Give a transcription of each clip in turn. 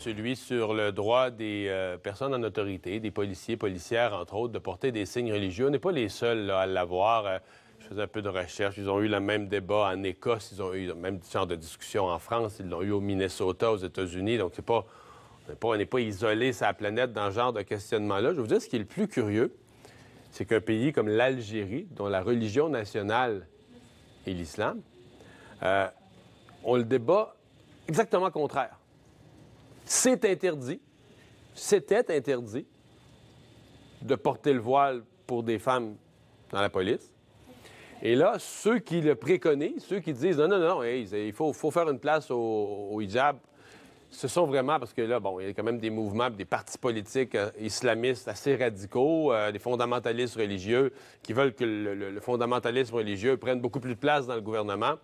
celui sur le droit des personnes en autorité, des policiers, policières, entre autres, de porter des signes religieux. On n'est pas les seuls là, à l'avoir. Je faisais un peu de recherche. Ils ont eu le même débat en Écosse. Ils ont eu le même genre de discussion en France. Ils l'ont eu au Minnesota, aux États-Unis. Donc, on n'est pas isolé sur la planète dans ce genre de questionnement-là. Je vais vous dire, ce qui est le plus curieux, c'est qu'un pays comme l'Algérie, dont la religion nationale est l'islam, on le débat exactement contraire. C'était interdit de porter le voile pour des femmes dans la police. Et là, ceux qui le préconisent, ceux qui disent non, il faut faire une place au hijab, ce sont vraiment, parce que là, bon, il y a quand même des mouvements, des partis politiques islamistes assez radicaux, des fondamentalistes religieux qui veulent que le fondamentalisme religieux prenne beaucoup plus de place dans le gouvernement.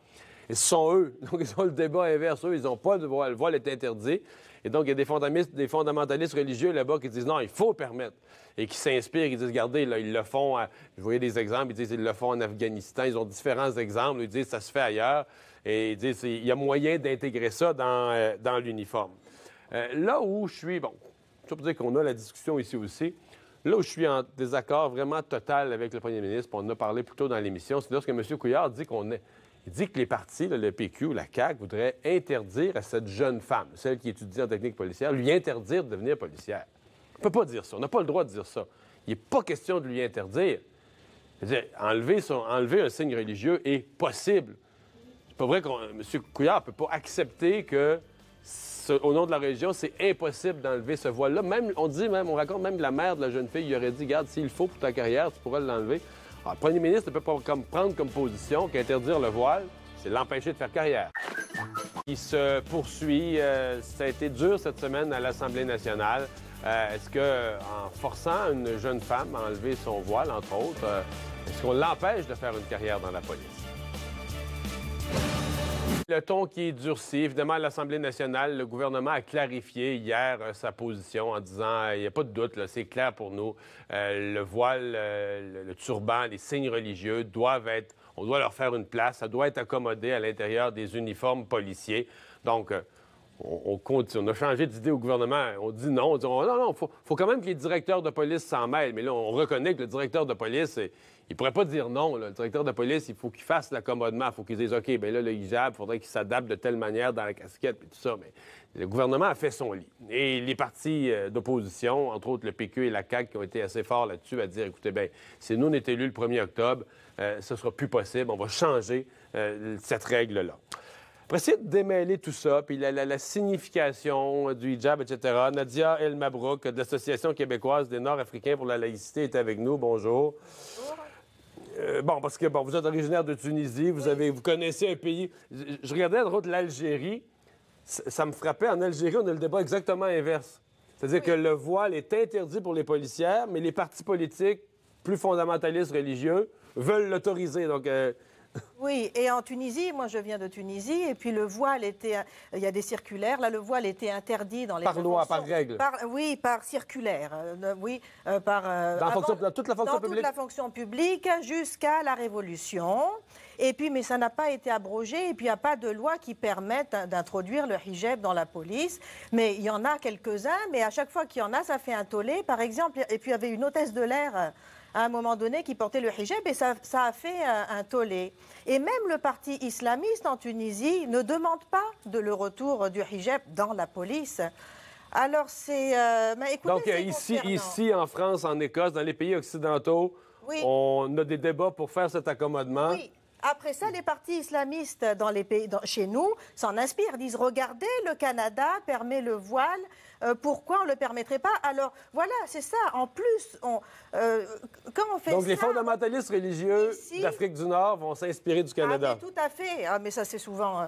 Et ce sont eux. Donc, ils ont le débat inverse. Eux, ils n'ont pas de voile. Le voile est interdit. Et donc, il y a des fondamentalistes religieux là-bas qui disent non, il faut permettre. Et qui s'inspirent, ils disent, regardez, là, ils le font. Je voyais des exemples, ils disent, ils le font en Afghanistan. Ils ont différents exemples. Ils disent, ça se fait ailleurs. Et ils disent, il y a moyen d'intégrer ça dans l'uniforme. Là où je suis, bon, ça pour dire qu'on a la discussion ici aussi. Là où je suis en désaccord vraiment total avec le premier ministre, puis on en a parlé plus tôt dans l'émission, c'est lorsque M. Couillard dit il dit que les partis, là, le PQ ou la CAQ, voudraient interdire à cette jeune femme, celle qui étudie en technique policière, lui interdire de devenir policière. On ne peut pas dire ça. On n'a pas le droit de dire ça. Il n'est pas question de lui interdire. C'est-à-dire, enlever un signe religieux est possible. C'est pas vrai que M. Couillard ne peut pas accepter que, au nom de la religion, c'est impossible d'enlever ce voile-là. On raconte même que la mère de la jeune fille, il aurait dit, garde, s'il faut pour ta carrière, tu pourras l'enlever. Alors, le premier ministre ne peut pas prendre comme position qu'interdire le voile, c'est l'empêcher de faire carrière. Il se poursuit. Ça a été dur cette semaine à l'Assemblée nationale. Est-ce qu'en forçant une jeune femme à enlever son voile, entre autres, est-ce qu'on l'empêche de faire une carrière dans la police? Le ton qui est durci, évidemment, à l'Assemblée nationale, le gouvernement a clarifié hier sa position en disant, il n'y a pas de doute, là, c'est clair pour nous, le voile, le turban, les signes religieux on doit leur faire une place, ça doit être accommodé à l'intérieur des uniformes policiers. Donc, on continue. On a changé d'idée au gouvernement. On dit non. On dit non, faut quand même que les directeurs de police s'en mêlent. Mais là, on reconnaît que le directeur de police, il pourrait pas dire non. Là. Le directeur de police, il faut qu'il fasse l'accommodement. Il faut qu'il dise, OK, bien là, le hijab, il faudrait qu'il s'adapte de telle manière dans la casquette et tout ça. Mais le gouvernement a fait son lit. Et les partis d'opposition, entre autres le PQ et la CAQ, qui ont été assez forts là-dessus, à dire, écoutez, bien, si nous, on est élus le 1er octobre, ce sera plus possible. On va changer cette règle-là. Pour essayer de démêler tout ça, puis la signification du hijab, etc., Nadia El Mabrouk, de l'Association québécoise des Nord-Africains pour la laïcité, est avec nous. Bonjour. Bonjour. Parce que vous êtes originaire de Tunisie, vous connaissez un pays. Je regardais à droite l'Algérie. Ça me frappait. En Algérie, on a le débat exactement inverse. C'est-à-dire que le voile est interdit pour les policières, mais les partis politiques plus fondamentalistes religieux veulent l'autoriser. Donc, oui, et en Tunisie, moi je viens de Tunisie, et puis le voile était, il y a des circulaires, là le voile était interdit dans les... Par loi, par règle. Oui, par circulaire, dans toute la fonction publique. Dans toute la fonction publique jusqu'à la Révolution, et puis, mais ça n'a pas été abrogé, et puis il n'y a pas de loi qui permette d'introduire le hijab dans la police, mais il y en a quelques-uns, mais à chaque fois qu'il y en a, ça fait un tollé, par exemple, et puis il y avait une hôtesse de l'air... à un moment donné, qui portait le hijab, et ça a fait un tollé. Et même le parti islamiste en Tunisie ne demande pas le retour du hijab dans la police. Alors c'est... Donc ici, en France, en Écosse, dans les pays occidentaux, oui, on a des débats pour faire cet accommodement. Oui. Après ça, les partis islamistes dans les pays, chez nous s'en inspirent, disent regardez, le Canada permet le voile, pourquoi on ne le permettrait pas? Alors voilà, c'est ça. En plus, quand on fait donc ça, les fondamentalistes religieux d'Afrique du Nord vont s'inspirer du Canada. Ah, tout à fait. Ah, mais ça, c'est souvent...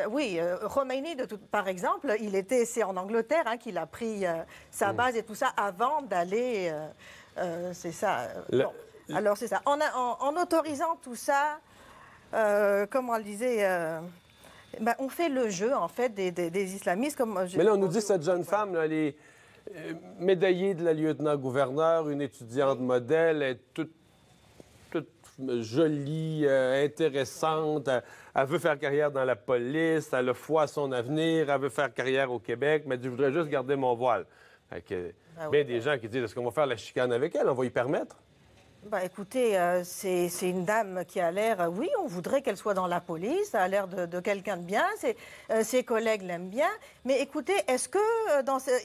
oui, Khomeini, par exemple, c'est en Angleterre qu'il a pris sa base et tout ça avant d'aller... c'est ça. Bon. Alors c'est ça. En autorisant tout ça... comme on le disait, on fait le jeu, en fait, des islamistes. Mais là, on nous dit que cette jeune femme, là, elle est médaillée de la lieutenant-gouverneur, une étudiante modèle, elle est toute jolie, intéressante. Elle veut faire carrière dans la police, elle a foi à son avenir, elle veut faire carrière au Québec, mais je voudrais juste garder mon voile. Fait que, bien des gens qui disent, est-ce qu'on va faire la chicane avec elle? On va y permettre? Bah, écoutez, c'est une dame qui a l'air, oui, on voudrait qu'elle soit dans la police, elle a l'air de quelqu'un de bien, ses collègues l'aiment bien, mais écoutez, est-ce que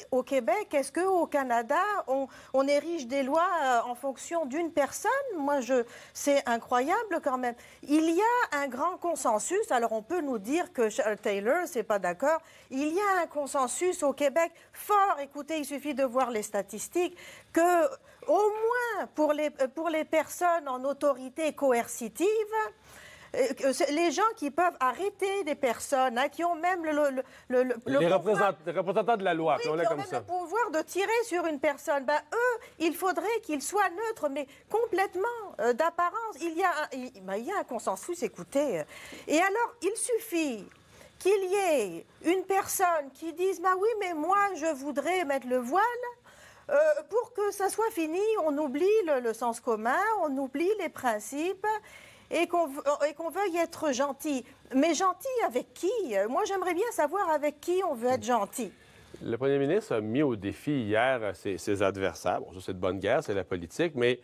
au Québec, est-ce qu'au Canada, on érige des lois en fonction d'une personne? C'est incroyable quand même. Il y a un grand consensus, alors on peut nous dire que Charles Taylor, c'est pas d'accord, il y a un consensus au Québec fort, écoutez, il suffit de voir les statistiques, que au moins pour les personnes en autorité coercitive, les gens qui peuvent arrêter des personnes, hein, qui ont même les représentants de la loi, oui, on l'a qui ont comme même ça. le pouvoir de tirer sur une personne, ben, eux, il faudrait qu'ils soient neutres, mais complètement d'apparence. Il y a un consensus, écoutez. Et alors, il suffit qu'il y ait une personne qui dise, bah oui, mais moi, je voudrais mettre le voile. Pour que ça soit fini, on oublie le sens commun, on oublie les principes et qu'on veuille être gentil. Mais gentil avec qui? Moi, j'aimerais bien savoir avec qui on veut être gentil. Le premier ministre a mis au défi hier ses adversaires. Bon, ça, c'est de bonne guerre, c'est la politique, mais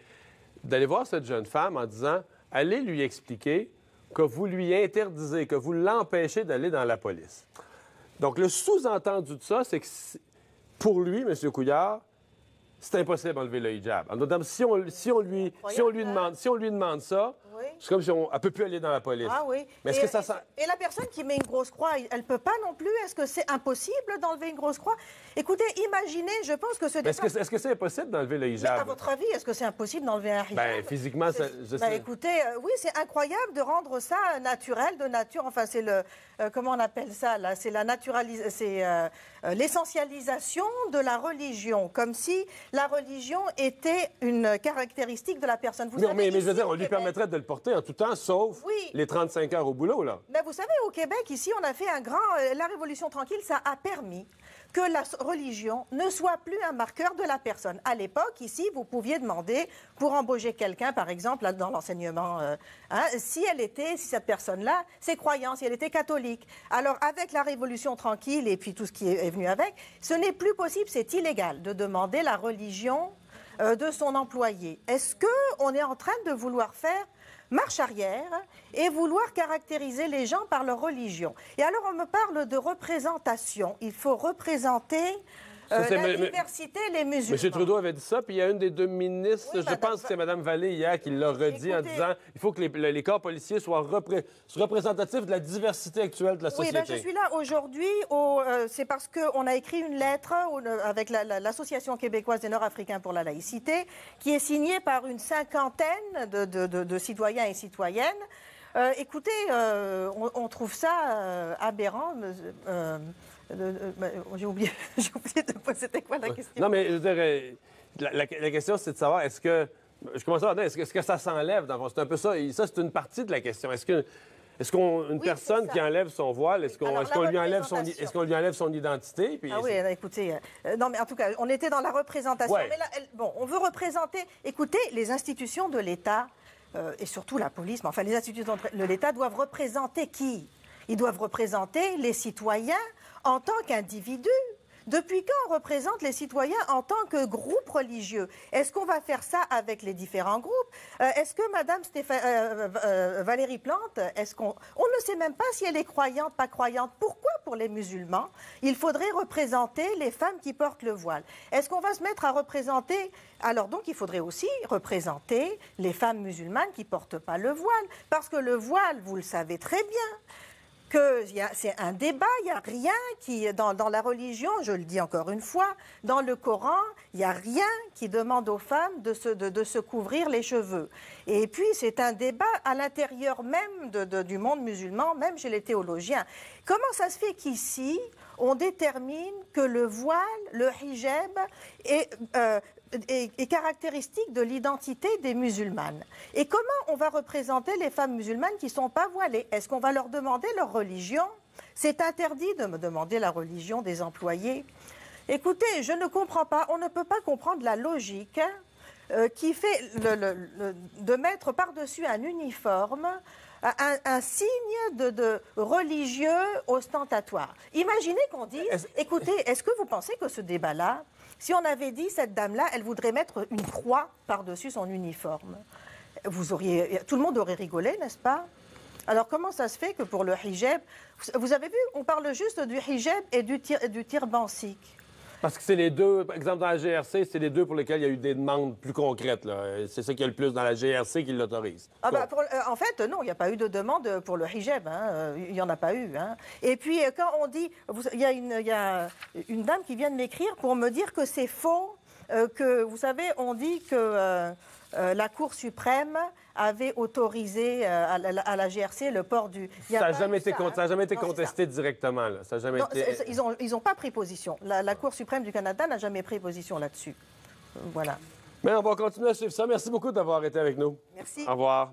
d'aller voir cette jeune femme en disant, allez lui expliquer que vous lui interdisez, que vous l'empêchez d'aller dans la police. Donc, le sous-entendu de ça, c'est que pour lui, M. Couillard, c'est impossible d'enlever le hijab. Si on lui demande ça, oui. C'est comme si elle ne peut plus aller dans la police. Ah oui. Mais est-ce que ça sent... Et la personne qui met une grosse croix, elle ne peut pas non plus? Est-ce que c'est impossible d'enlever une grosse croix? Écoutez, imaginez, je pense que ce... Est-ce que c'est impossible d'enlever le hijab? Mais à votre avis, est-ce que c'est impossible d'enlever un hijab? Bien, physiquement, je sais. Écoutez, oui, c'est incroyable de rendre ça naturel, de nature. Enfin, c'est le... comment on appelle ça, là? C'est l'essentialisation de la religion, comme si la religion était une caractéristique de la personne. Non, mais je veux dire, on lui permettrait de le porter en tout temps, sauf les 35 heures au boulot, là. Mais vous savez, au Québec, ici, on a fait un grand... la Révolution tranquille, ça a permis que la religion ne soit plus un marqueur de la personne. À l'époque, ici, vous pouviez demander, pour embaucher quelqu'un, par exemple, dans l'enseignement, si cette personne-là, ses croyances, si elle était catholique. Alors, avec la Révolution tranquille et puis tout ce qui est venu avec, ce n'est plus possible, c'est illégal de demander la religion de son employé. Est-ce qu'on est en train de vouloir faire marche arrière et vouloir caractériser les gens par leur religion? Et alors on me parle de représentation. Il faut représenter la diversité, les musulmans. M. Trudeau avait dit ça, puis il y a une des deux ministres, je pense que c'est Mme Vallée hier, qui l'a redit en disant il faut que les corps policiers soient représentatifs de la diversité actuelle de la société. Oui, je suis là aujourd'hui, c'est parce qu'on a écrit une lettre avec l'Association québécoise des Nord-Africains pour la laïcité, qui est signée par une cinquantaine de citoyens et citoyennes. Écoutez, on trouve ça aberrant. J'ai oublié de poser, c'était quoi la question? Non, mais je veux dire, la question, c'est de savoir, est-ce que... Je commence à dire, est-ce que ça s'enlève? C'est un peu ça. Et ça, c'est une partie de la question. Est-ce qu'une personne qui enlève son voile, est-ce qu'on lui enlève son identité? Puis oui, écoutez, non, mais en tout cas, on était dans la représentation. Ouais. Mais là, on veut représenter... Écoutez, les institutions de l'État, et surtout la police, mais enfin, les institutions de l'État doivent représenter qui? Ils doivent représenter les citoyens en tant qu'individus. Depuis quand on représente les citoyens en tant que groupe religieux? Est-ce qu'on va faire ça avec les différents groupes? Est-ce que Mme Valérie Plante, on ne sait même pas si elle est croyante, pas croyante. Pourquoi pour les musulmans, il faudrait représenter les femmes qui portent le voile? Est-ce qu'on va se mettre à représenter... Alors donc, il faudrait aussi représenter les femmes musulmanes qui ne portent pas le voile. Parce que le voile, vous le savez très bien, c'est un débat, il n'y a rien qui, dans la religion, je le dis encore une fois, dans le Coran, il n'y a rien qui demande aux femmes de se couvrir les cheveux. Et puis, c'est un débat à l'intérieur même du monde musulman, même chez les théologiens. Comment ça se fait qu'ici, on détermine que le voile, le hijab, est caractéristique de l'identité des musulmanes? Et comment on va représenter les femmes musulmanes qui ne sont pas voilées? Est-ce qu'on va leur demander leur religion? C'est interdit de me demander la religion des employés. Écoutez, je ne comprends pas, on ne peut pas comprendre la logique qui fait de mettre par-dessus un uniforme un signe de religieux ostentatoire. Imaginez qu'on dise, écoutez, est-ce que vous pensez que ce débat-là, si on avait dit cette dame-là, elle voudrait mettre une croix par-dessus son uniforme, tout le monde aurait rigolé, n'est-ce pas? Alors comment ça se fait que pour le hijab, vous avez vu, on parle juste du hijab et du turban sikh. Parce que c'est les deux, par exemple, dans la GRC, c'est les deux pour lesquels il y a eu des demandes plus concrètes. C'est ça qu'il y a le plus dans la GRC qui l'autorise. Ah bah en fait, non, il n'y a pas eu de demande pour le hijab. Hein. Il n'y en a pas eu. Hein. Et puis, quand on dit... Il y a une dame qui vient de m'écrire pour me dire que c'est faux, que, vous savez, on dit que la Cour suprême avait autorisé à la GRC le port du... Ça n'a jamais été contesté directement. Là. Ça a jamais été... Ils n'ont pas pris position. La Cour suprême du Canada n'a jamais pris position là-dessus. Voilà. Mais on va continuer à suivre ça. Merci beaucoup d'avoir été avec nous. Merci. Au revoir.